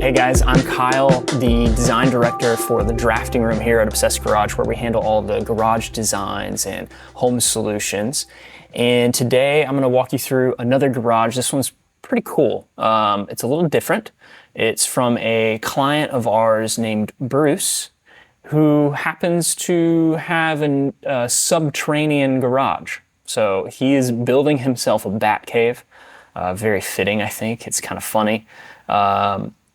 Hey guys, I'm Kyle, the design director for the drafting room here at Obsessed Garage, where we handle all the garage designs and home solutions. And today I'm going to walk you through another garage. This one's pretty cool. It's a little different. It's from a client of ours named Bruce, who happens to have a subterranean garage. So he is building himself a bat cave. Very fitting, I think. It's kind of funny.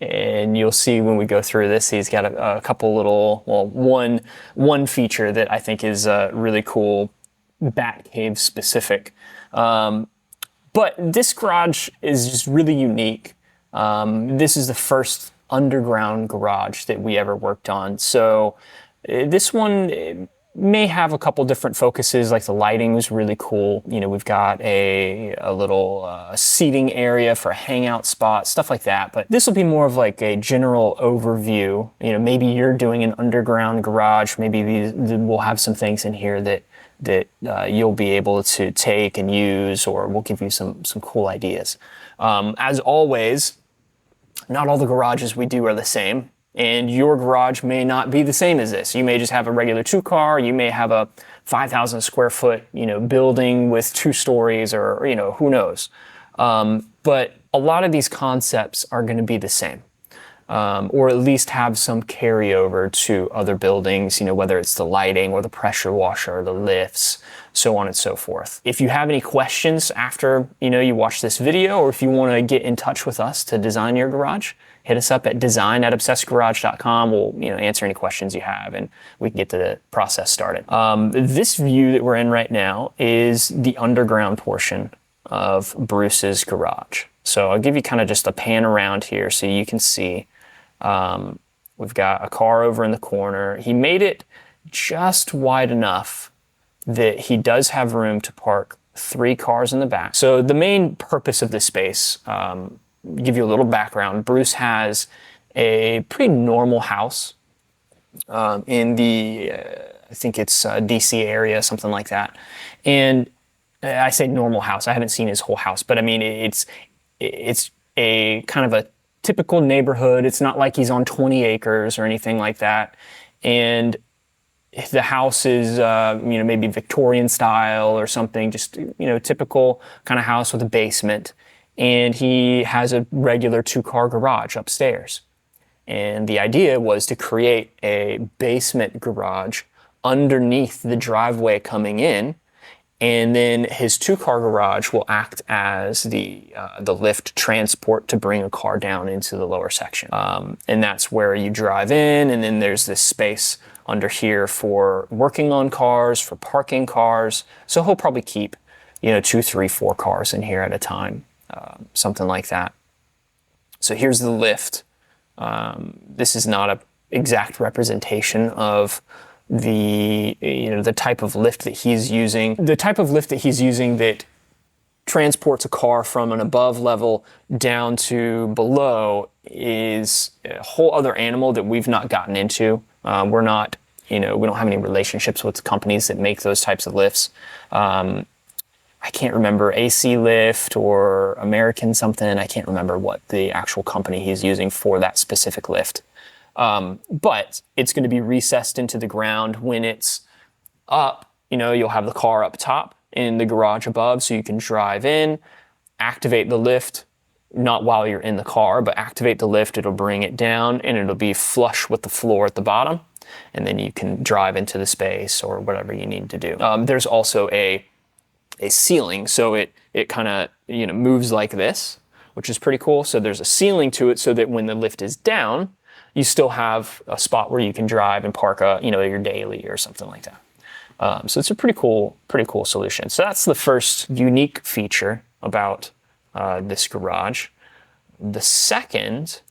And you'll see when we go through this, he's got a couple little, well, one feature that I think is really cool, bat cave specific. But this garage is just really unique. This is the first underground garage that we ever worked on. So this one may have a couple different focuses, like the lighting was really cool. You know, we've got a little seating area for a hangout spot, stuff like that. But this will be more of like a general overview. You know, maybe you're doing an underground garage. Maybe we'll have some things in here that you'll be able to take and use, or we'll give you some cool ideas. As always, not all the garages we do are the same. And your garage may not be the same as this. You may just have a regular 2-car. You may have a 5,000 square foot, building with 2 stories, or, who knows. But a lot of these concepts are going to be the same, or at least have some carryover to other buildings, whether it's the lighting or the pressure washer or the lifts, so on and so forth. If you have any questions after, you watch this video, or if you want to get in touch with us to design your garage, hit us up at design@obsessedgarage.com. We'll answer any questions you have, and we can get the process started. This view that we're in right now is the underground portion of Bruce's garage. So I'll give you kind of just a pan around here so you can see. We've got a car over in the corner. He made it just wide enough that he does have room to park 3 cars in the back. So the main purpose of this space, give you a little background. Bruce has a pretty normal house in the, I think it's DC area, something like that. And I say normal house. I haven't seen his whole house, but I mean, it's a kind of a typical neighborhood. It's not like he's on 20 acres or anything like that. And the house is, maybe Victorian style or something, just, typical kind of house with a basement. And he has a regular 2-car garage upstairs. And the idea was to create a basement garage underneath the driveway coming in. And then his 2-car garage will act as the lift transport to bring a car down into the lower section. And that's where you drive in, and then there's this space under here for working on cars, for parking cars. So he'll probably keep, 2, 3, 4 cars in here at a time. Something like that. So here's the lift. This is not an exact representation of the type of lift that he's using. The type of lift that he's using that transports a car from an above level down to below is a whole other animal that we've not gotten into. We're not, we don't have any relationships with companies that make those types of lifts. I can't remember, AC Lift or American something. I can't remember what the actual company he's using for that specific lift. But it's going to be recessed into the ground when it's up. You'll have the car up top in the garage above, so you can drive in, activate the lift, not while you're in the car, but activate the lift. It'll bring it down, and it'll be flush with the floor at the bottom. And then you can drive into the space or whatever you need to do. There's also a ceiling, so it kind of moves like this, which is pretty cool. So there's a ceiling to it, so that when the lift is down, you still have a spot where you can drive and park your daily or something like that. So it's a pretty cool solution. So that's the first unique feature about this garage. The second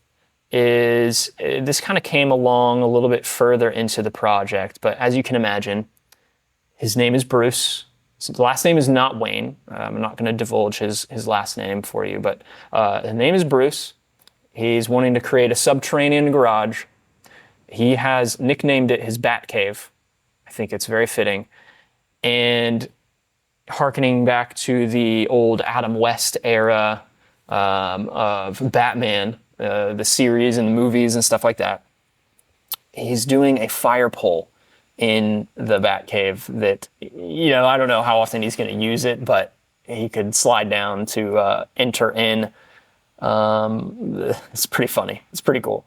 is this kind of came along a little bit further into the project, but as you can imagine, his name is Bruce. So the last name is not Wayne. I'm not going to divulge his last name for you, but his name is Bruce. He's wanting to create a subterranean garage. He has nicknamed it his Bat Cave. I think it's very fitting. And hearkening back to the old Adam West era of Batman, the series and the movies and stuff like that. He's doing a fire pole in the Batcave that, I don't know how often he's going to use it, but he could slide down to enter in. It's pretty funny. It's pretty cool.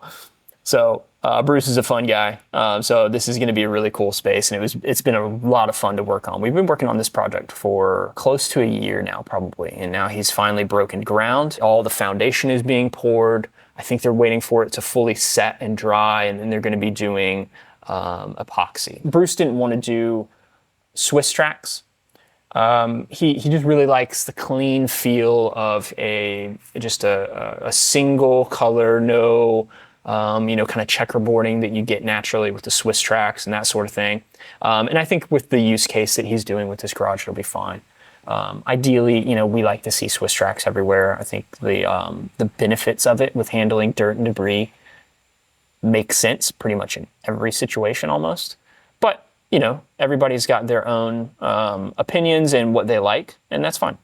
So Bruce is a fun guy. So this is going to be a really cool space, and it's been a lot of fun to work on. We've been working on this project for close to a year now, probably, and now he's finally broken ground. All the foundation is being poured. I think they're waiting for it to fully set and dry, and then they're going to be doing epoxy. Bruce didn't want to do Swiss tracks. He just really likes the clean feel of just a single color, no kind of checkerboarding that you get naturally with the Swiss tracks and that sort of thing. And I think with the use case that he's doing with this garage, it'll be fine. Ideally, we like to see Swiss tracks everywhere. I think the benefits of it with handling dirt and debris make sense pretty much in every situation almost. But, everybody's got their own opinions and what they like, and that's fine.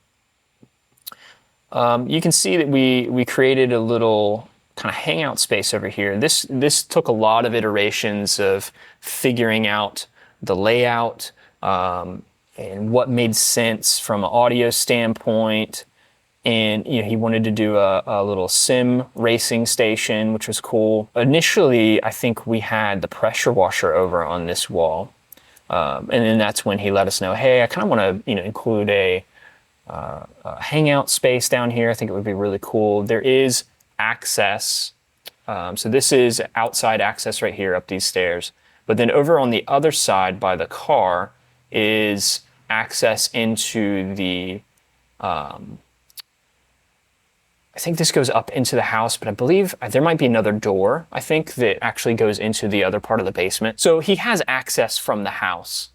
You can see that we created a little kind of hangout space over here. This took a lot of iterations of figuring out the layout and what made sense from an audio standpoint. And he wanted to do a little sim racing station, which was cool. Initially, I think we had the pressure washer over on this wall. And then that's when he let us know, hey, I kind of want to include a hangout space down here. I think it would be really cool. There is access. So this is outside access right here up these stairs. But then over on the other side by the car is access into the, I think this goes up into the house, but I believe there might be another door, I think, that actually goes into the other part of the basement. So he has access from the house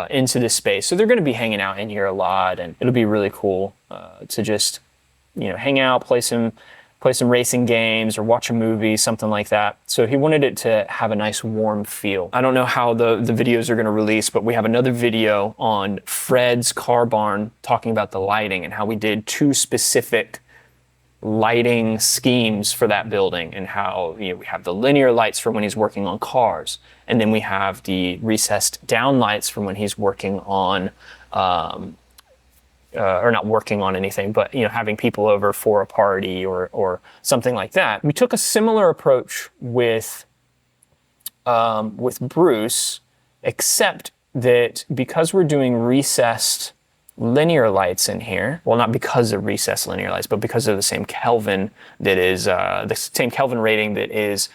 into this space. So they're going to be hanging out in here a lot, and it'll be really cool to just, hang out, play some racing games or watch a movie, something like that. So he wanted it to have a nice warm feel. I don't know how the videos are going to release, but we have another video on Fred's car barn talking about the lighting and how we did 2 specific lighting schemes for that building, and how we have the linear lights for when he's working on cars, and then we have the recessed down lights for when he's working on or not working on anything, but having people over for a party or something like that. We took a similar approach with Bruce, except that because we're doing recessed linear lights in here, well, not because of recessed linear lights, but because of the same Kelvin that is the same Kelvin rating that is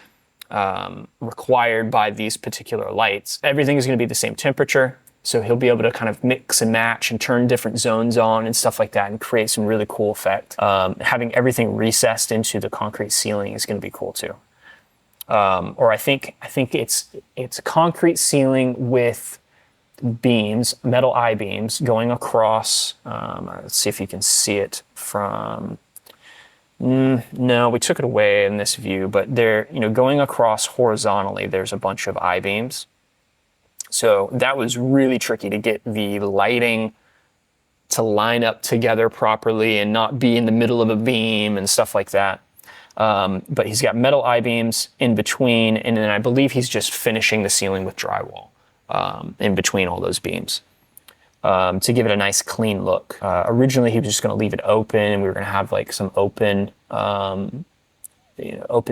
required by these particular lights. Everything is going to be the same temperature, so he'll be able to kind of mix and match and turn different zones on and stuff like that and create some really cool effect. Having everything recessed into the concrete ceiling is going to be cool too. Or I think it's a concrete ceiling with beams, metal I-beams going across. Let's see if you can see it from. No, we took it away in this view, but they're going across horizontally. There's a bunch of I-beams. So that was really tricky to get the lighting to line up together properly and not be in the middle of a beam and stuff like that. But he's got metal I-beams in between, and then I believe he's just finishing the ceiling with drywall in between all those beams to give it a nice clean look. Originally, he was just going to leave it open, and we were going to have like some open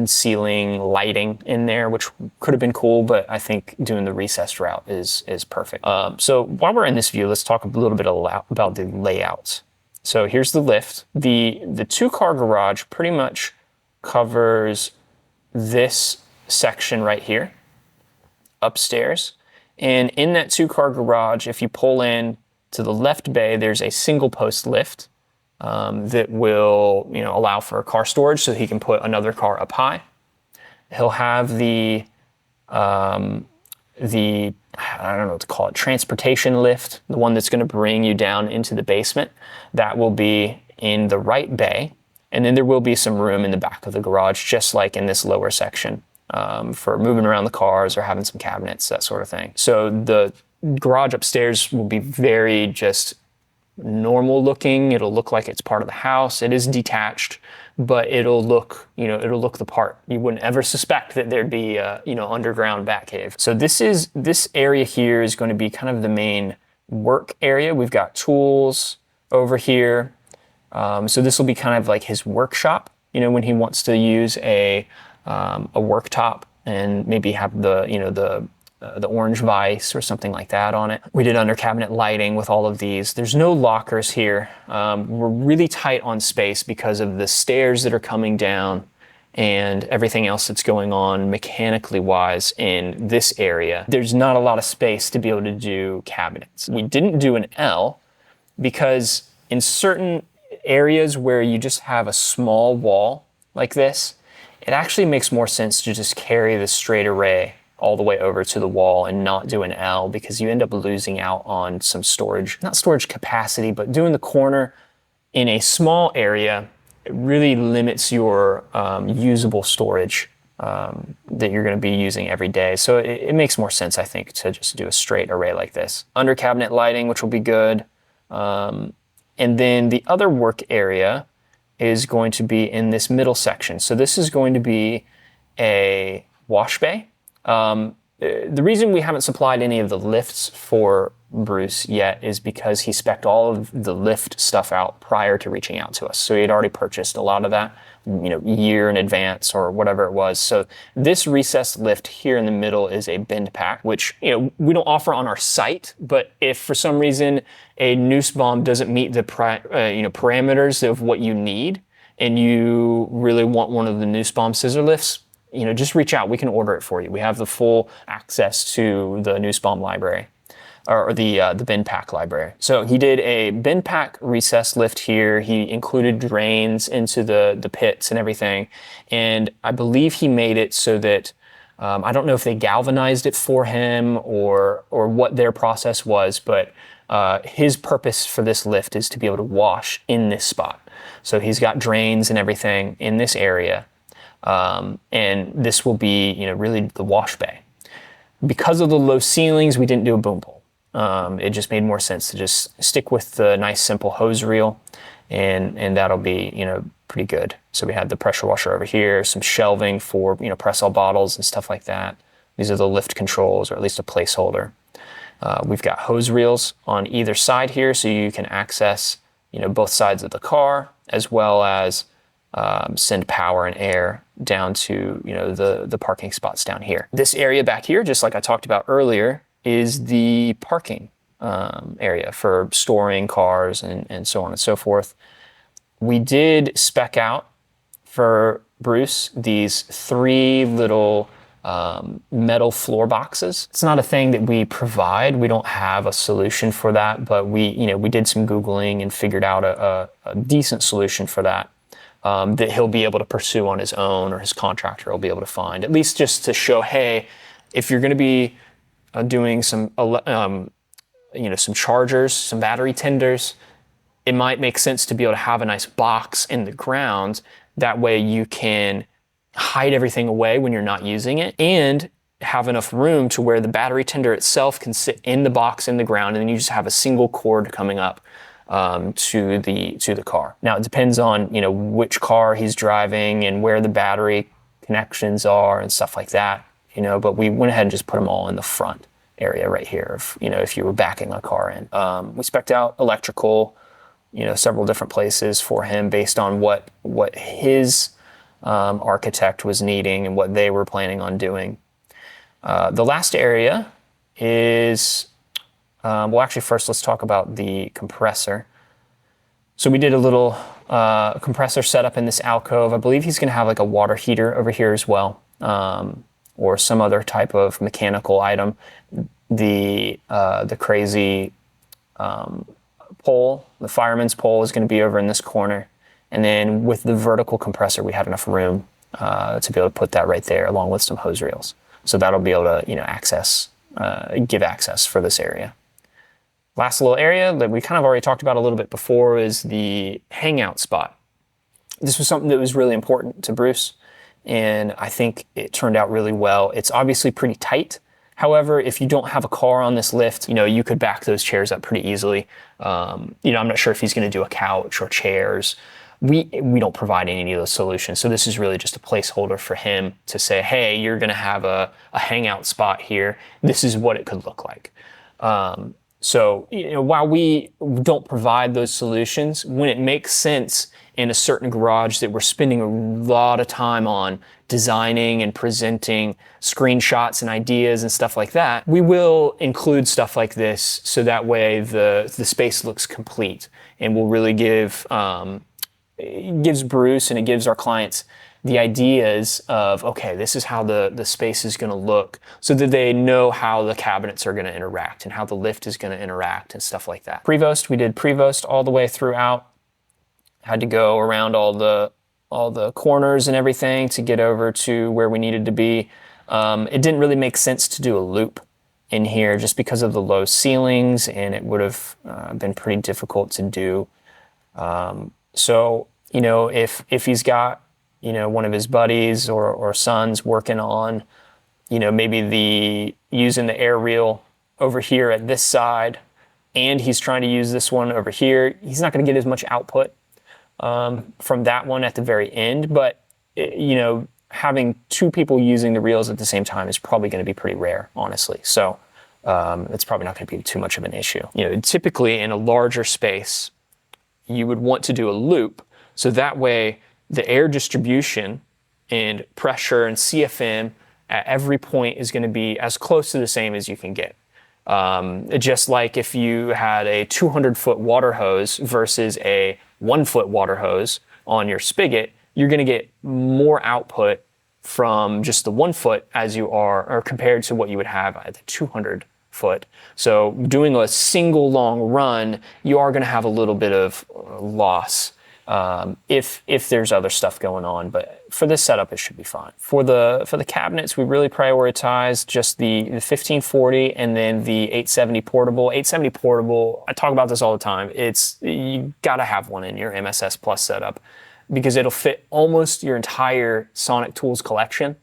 ceiling lighting in there, which could have been cool, but I think doing the recessed route is perfect. So while we're in this view, let's talk a little bit about the layout. So here's the lift. The 2-car garage pretty much covers this section right here, upstairs. And in that 2-car garage, if you pull in to the left bay, there's a single post lift that will, allow for car storage, so he can put another car up high. He'll have the I don't know what to call it, transportation lift, the one that's going to bring you down into the basement. That will be in the right bay, and then there will be some room in the back of the garage, just like in this lower section, for moving around the cars or having some cabinets, that sort of thing. So the garage upstairs will be very just normal looking. It'll look like it's part of the house. It is detached, but it'll look, it'll look the part. You wouldn't ever suspect that there'd be a, underground bat cave. So this area here is going to be kind of the main work area. We've got tools over here. So this will be kind of like his workshop, when he wants to use a worktop and maybe have the orange vise or something like that on it. We did under cabinet lighting with all of these. There's no lockers here. We're really tight on space because of the stairs that are coming down and everything else that's going on mechanically wise in this area. There's not a lot of space to be able to do cabinets. We didn't do an L because in certain areas where you just have a small wall like this, it actually makes more sense to just carry the straight array all the way over to the wall and not do an L, because you end up losing out on some storage, not storage capacity, but doing the corner in a small area, it really limits your usable storage that you're going to be using every day. So it makes more sense, I think, to just do a straight array like this. Under cabinet lighting, which will be good. And then the other work area is going to be in this middle section. So this is going to be a wash bay. The reason we haven't supplied any of the lifts for Bruce yet is because he spec'd all of the lift stuff out prior to reaching out to us. So he had already purchased a lot of that, year in advance or whatever it was. So this recessed lift here in the middle is a bend pack, which, we don't offer on our site, but if for some reason a noose bomb doesn't meet the parameters of what you need and you really want one of the noose bomb scissor lifts, just reach out. We can order it for you. We have the full access to the noose bomb library, or the bend pack library. So he did a bend pack recess lift here. He included drains into the pits and everything. And I believe he made it so that, I don't know if they galvanized it for him or what their process was, but his purpose for this lift is to be able to wash in this spot. So he's got drains and everything in this area. And this will be, really the wash bay. Because of the low ceilings, we didn't do a boom pole. It just made more sense to just stick with the nice simple hose reel, and that'll be, pretty good. So we had the pressure washer over here, some shelving for, press-all bottles and stuff like that. These are the lift controls, or at least a placeholder. We've got hose reels on either side here, so you can access, both sides of the car, as well as send power and air down to the parking spots down here. This area back here, just like I talked about earlier, is the parking area for storing cars and so on and so forth. We did spec out for Bruce these 3 little metal floor boxes. It's not a thing that we provide. We don't have a solution for that, but we did some Googling and figured out a decent solution for that. That he'll be able to pursue on his own, or his contractor will be able to find, at least just to show, hey, if you're going to be doing some chargers, some battery tenders, it might make sense to be able to have a nice box in the ground. That way you can hide everything away when you're not using it, and have enough room to where the battery tender itself can sit in the box in the ground, and then you just have a single cord coming up to the car. Now it depends on which car he's driving and where the battery connections are and stuff like that. But we went ahead and just put them all in the front area right here. If you were backing a car in, we spec'd out electrical, several different places for him based on what his architect was needing and what they were planning on doing. The last area is. Well, actually, first let's talk about the compressor. So we did a little compressor setup in this alcove. I believe he's going to have like a water heater over here as well, or some other type of mechanical item. The crazy pole, the fireman's pole, is going to be over in this corner. And then with the vertical compressor, we had enough room to be able to put that right there, along with some hose reels. So that'll be able to, give access for this area. Last little area that we kind of already talked about a little bit before is the hangout spot. This was something that was really important to Bruce, and I think it turned out really well. It's obviously pretty tight, However, if you don't have a car on this lift, you could back those chairs up pretty easily. I'm not sure if he's going to do a couch or chairs. We don't provide any of those solutions. So this is really just a placeholder for him to say, hey, you're going to have a hangout spot here. This is what it could look like. So while we don't provide those solutions, when it makes sense in a certain garage that we're spending a lot of time on designing and presenting screenshots and ideas and stuff like that, we will include stuff like this so that way the space looks complete and will really it gives Bruce and it gives our clients the ideas of, okay, this is how the space is going to look, so that they know how the cabinets are going to interact and how the lift is going to interact and stuff like that. Prevost, we did Prevost all the way throughout. Had to go around all the corners and everything to get over to where we needed to be. It didn't really make sense to do a loop in here just because of the low ceilings, and it would have been pretty difficult to do. So if he's got one of his buddies or sons working on, maybe using the air reel over here at this side, and he's trying to use this one over here, he's not going to get as much output from that one at the very end. But having two people using the reels at the same time is probably going to be pretty rare, honestly. So it's probably not going to be too much of an issue. Typically in a larger space, you would want to do a loop, so that way the air distribution and pressure and CFM at every point is going to be as close to the same as you can get. Just like if you had a 200-foot water hose versus a 1-foot water hose on your spigot, you're going to get more output from just the 1-foot as you are, or compared to what you would have at the 200-foot. So doing a single long run, you are going to have a little bit of loss if there's other stuff going on, but for this setup it should be fine. For the cabinets, we really prioritize just the 1540 and then the 870 portable. 870 portable, I talk about this all the time. You gotta have one in your MSS Plus setup because it'll fit almost your entire Sonic Tools collection,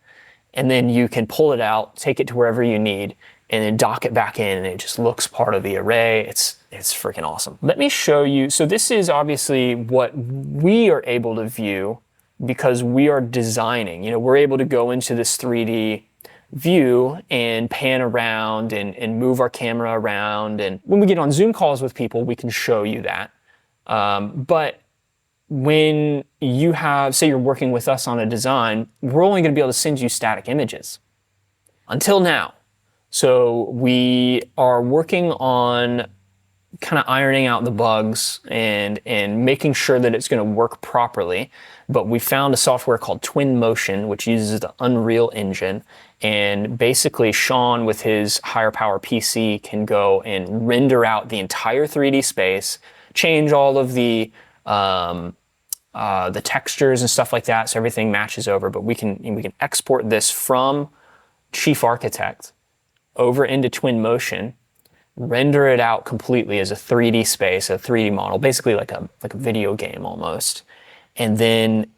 and then you can pull it out, take it to wherever you need, and then dock it back in, and it just looks part of the array. It's freaking awesome. Let me show you. So this is obviously what we are able to view because we are designing. We're able to go into this 3D view and pan around and move our camera around. And when we get on Zoom calls with people, we can show you that. But when you say you're working with us on a design, we're only going to be able to send you static images. Until now. So we are working on kind of ironing out the bugs and making sure that it's going to work properly. But we found a software called Twinmotion, which uses the Unreal Engine. And basically Sean, with his higher power PC, can go and render out the entire 3D space, change all of the textures and stuff like that, so everything matches over. But we can export this from Chief Architect over into Twinmotion, render it out completely as a 3D space, a 3D model, basically like a video game almost. And then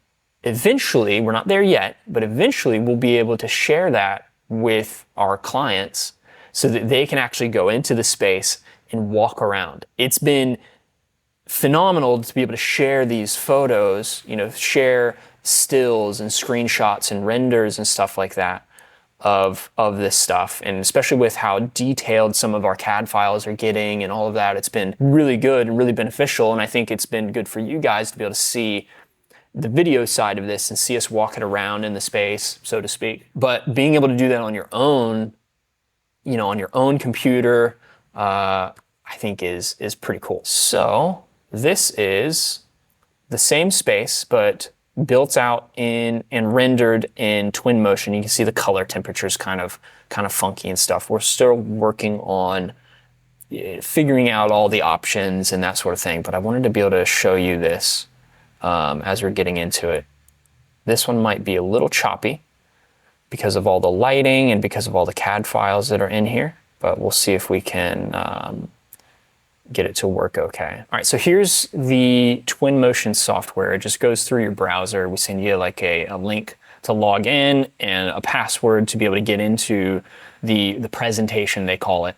eventually, we're not there yet, but eventually we'll be able to share that with our clients so that they can actually go into the space and walk around. It's been phenomenal to be able to share these photos, share stills and screenshots and renders and stuff like that of this stuff, and especially with how detailed some of our CAD files are getting and all of that. It's been really good and really beneficial, and I think it's been good for you guys to be able to see the video side of this and see us walking around in the space, so to speak. But being able to do that on your own, on your own computer, I think is pretty cool. So this is the same space, but built out and rendered in Twinmotion. You can see the color temperature's kind of funky and stuff. We're still working on figuring out all the options and that sort of thing, but I wanted to be able to show you this as we're getting into it. This one might be a little choppy because of all the lighting and because of all the CAD files that are in here, but we'll see if we can get it to work okay. All right, so here's the Twinmotion software. It just goes through your browser. We send you like a link to log in and a password to be able to get into the presentation, they call it.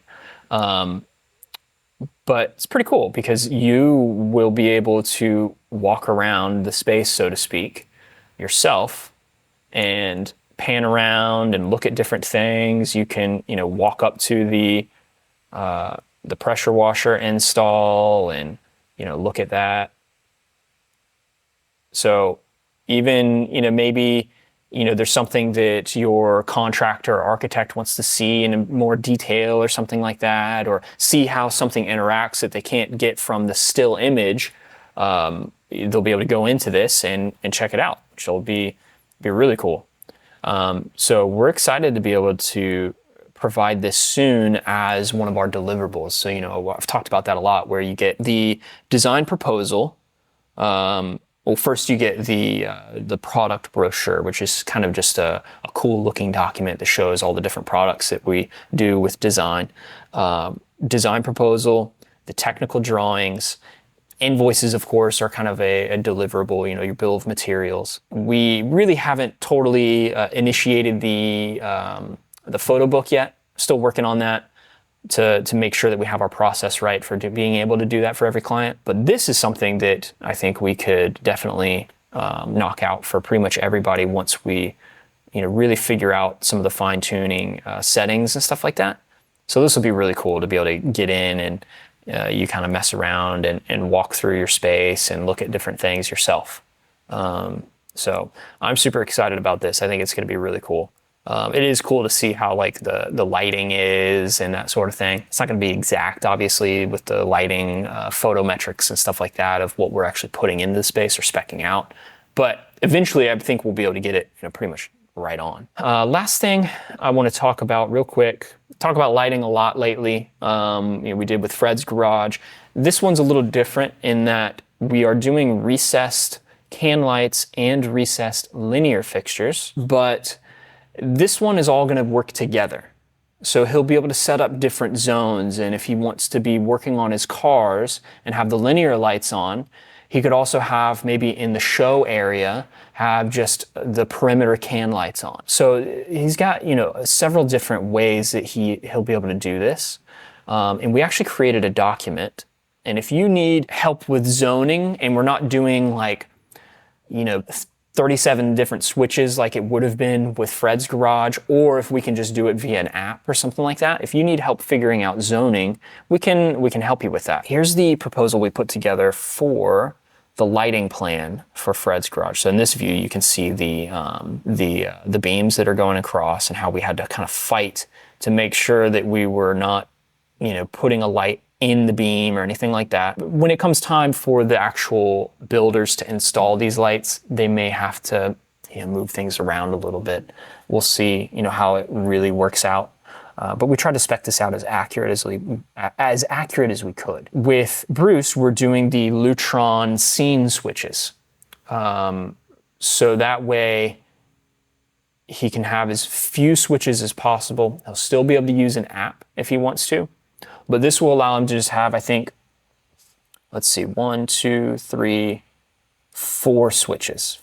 But it's pretty cool because you will be able to walk around the space, so to speak, yourself and pan around and look at different things. You can, walk up to the pressure washer install and, look at that. So even, maybe, there's something that your contractor or architect wants to see in more detail or something like that, or see how something interacts that they can't get from the still image. They'll be able to go into this and check it out, which will be really cool. So we're excited to be able to provide this soon as one of our deliverables. So, I've talked about that a lot, where you get the design proposal. Well, first you get the product brochure, which is kind of just a cool looking document that shows all the different products that we do with design. Design proposal, the technical drawings, invoices, of course, are kind of a deliverable, your bill of materials. We really haven't totally initiated the photo book yet. Still working on that to make sure that we have our process right for being able to do that for every client. But this is something that I think we could definitely knock out for pretty much everybody once we really figure out some of the fine-tuning settings and stuff like that. So this will be really cool to be able to get in and you kind of mess around and walk through your space and look at different things yourself. So I'm super excited about this. I think it's going to be really cool. It is cool to see how like the lighting is and that sort of thing. It's not going to be exact, obviously, with the lighting, photometrics and stuff like that of what we're actually putting into the space or speccing out. But eventually, I think we'll be able to get it pretty much right on. Last thing I want to talk about real quick. Talk about lighting a lot lately. We did with Fred's Garage. This one's a little different in that we are doing recessed can lights and recessed linear fixtures, but this one is all going to work together. So he'll be able to set up different zones, and if he wants to be working on his cars and have the linear lights on, he could also have maybe in the show area have just the perimeter can lights on. So he's got several different ways that he'll be able to do this. And we actually created a document. And if you need help with zoning and we're not doing 37 different switches like it would have been with Fred's Garage, or if we can just do it via an app or something like that. If you need help figuring out zoning, we can help you with that. Here's the proposal we put together for the lighting plan for Fred's Garage. So in this view, you can see the beams that are going across and how we had to kind of fight to make sure that we were not, putting a light in the beam or anything like that. When it comes time for the actual builders to install these lights, they may have to move things around a little bit. We'll see how it really works out. But we tried to spec this out as accurate as we could. With Bruce, we're doing the Lutron scene switches. So that way he can have as few switches as possible. He'll still be able to use an app if he wants to. But this will allow him to just have, I think, 1, 2, 3, 4 switches.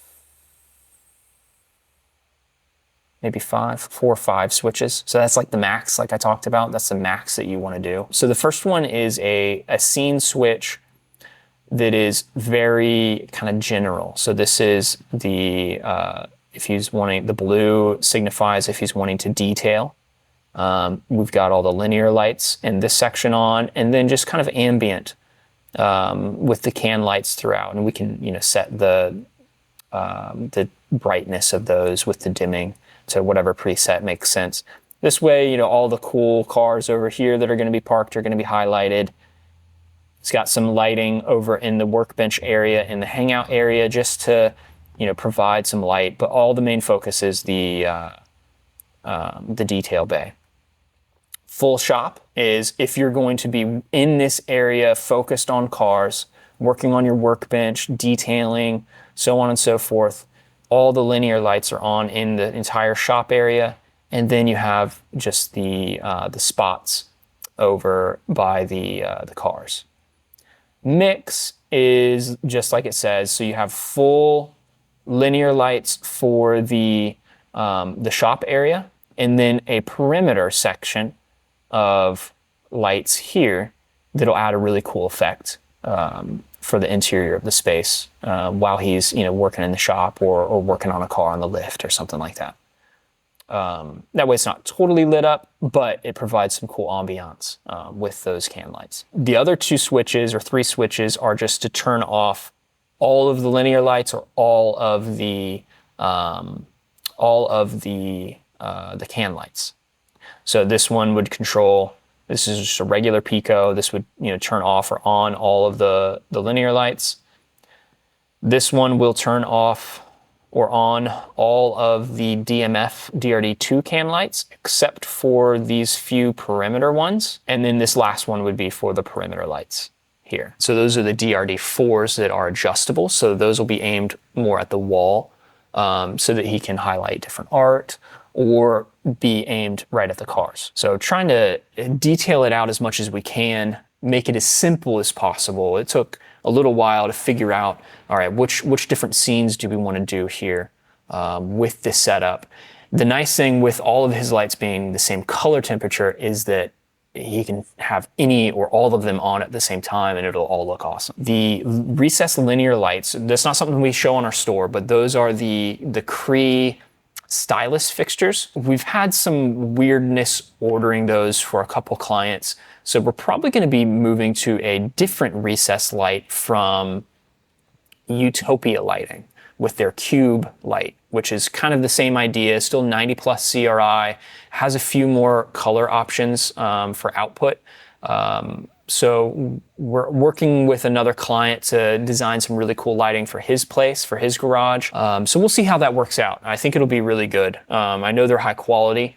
Maybe 4 or 5 switches. So that's like the max, like I talked about. That's the max that you want to do. So the first one is a scene switch that is very kind of general. So this is the, if he's wanting, the blue signifies if he's wanting to detail. We've got all the linear lights in this section on, and then just kind of ambient with the can lights throughout. And we can, set the brightness of those with the dimming to whatever preset makes sense. This way, all the cool cars over here that are going to be parked are going to be highlighted. It's got some lighting over in the workbench area, in the hangout area, just to, provide some light. But all the main focus is the detail bay. Full shop is if you're going to be in this area focused on cars, working on your workbench, detailing, so on and so forth. All the linear lights are on in the entire shop area, and then you have just the spots over by the cars. Mix is just like it says, so you have full linear lights for the shop area, and then a perimeter section of lights here that'll add a really cool effect for the interior of the space while he's working in the shop or working on a car on the lift or something like that. That way it's not totally lit up, but it provides some cool ambiance with those can lights. The other 2 switches or 3 switches are just to turn off all of the linear lights or all of the can lights. So this one would control, this is just a regular Pico. This would turn off or on all of the linear lights. This one will turn off or on all of the DMF DRD2 can lights, except for these few perimeter ones. And then this last one would be for the perimeter lights here. So those are the DRD4s that are adjustable. So those will be aimed more at the wall so that he can highlight different art or be aimed right at the cars. So trying to detail it out as much as we can, make it as simple as possible. It took a little while to figure out, all right, which different scenes do we want to do here with this setup. The nice thing with all of his lights being the same color temperature is that he can have any or all of them on at the same time and it'll all look awesome. The recessed linear lights, that's not something we show on our store, but those are the Cree stylus fixtures. We've had some weirdness ordering those for a couple clients. So we're probably going to be moving to a different recessed light from Utopia Lighting with their cube light, which is kind of the same idea, still 90 plus CRI, has a few more color options for output. So we're working with another client to design some really cool lighting for his place, for his garage. So we'll see how that works out. I think it'll be really good. I know they're high quality.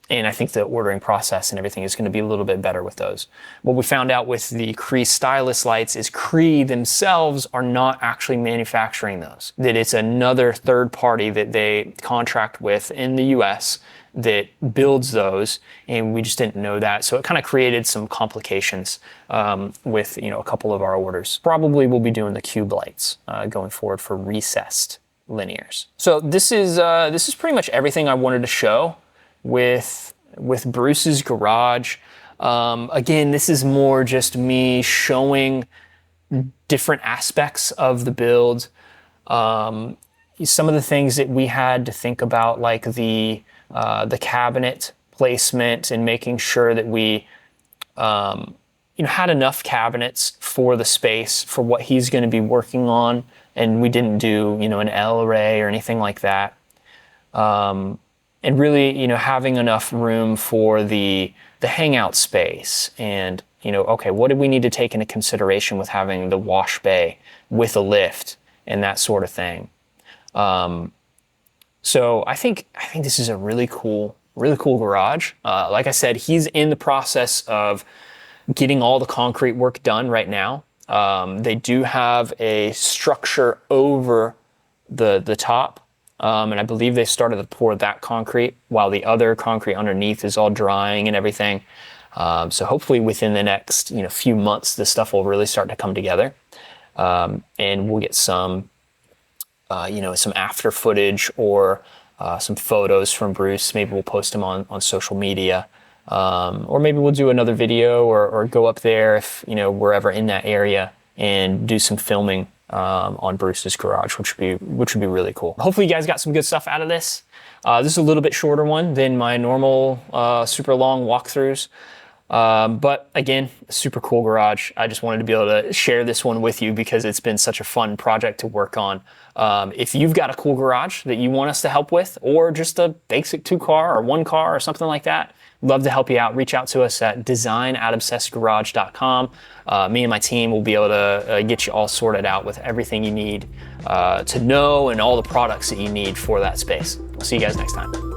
And I think the ordering process and everything is going to be a little bit better with those. What we found out with the Cree stylus lights is Cree themselves are not actually manufacturing those. That it's another third party that they contract with in the US that builds those, and we just didn't know that. So it kind of created some complications with a couple of our orders. Probably we'll be doing the cube lights going forward for recessed linears. So this is pretty much everything I wanted to show with Bruce's garage. Again, this is more just me showing different aspects of the build. Some of the things that we had to think about, like the cabinet placement and making sure that we had enough cabinets for the space for what he's going to be working on, and we didn't do an L array or anything like that. And really, having enough room for the hangout space and, okay, what do we need to take into consideration with having the wash bay with a lift and that sort of thing. So I think this is a really cool garage. Like I said, he's in the process of getting all the concrete work done right now. They do have a structure over the top. And I believe they started to pour that concrete while the other concrete underneath is all drying and everything. So hopefully within the next few months, this stuff will really start to come together. And we'll get some after footage or some photos from Bruce. Maybe we'll post them on social media. Or maybe we'll do another video or go up there if we're ever in that area and do some filming on Bruce's garage, which would be really cool. Hopefully you guys got some good stuff out of this. This is a little bit shorter one than my normal super long walkthroughs. But again, super cool garage. I just wanted to be able to share this one with you because it's been such a fun project to work on. If you've got a cool garage that you want us to help with, or just a basic 2-car or 1-car or something like that, love to help you out. Reach out to us at design@obsessedgarage.com. Me and my team will be able to get you all sorted out with everything you need to know and all the products that you need for that space. I'll see you guys next time.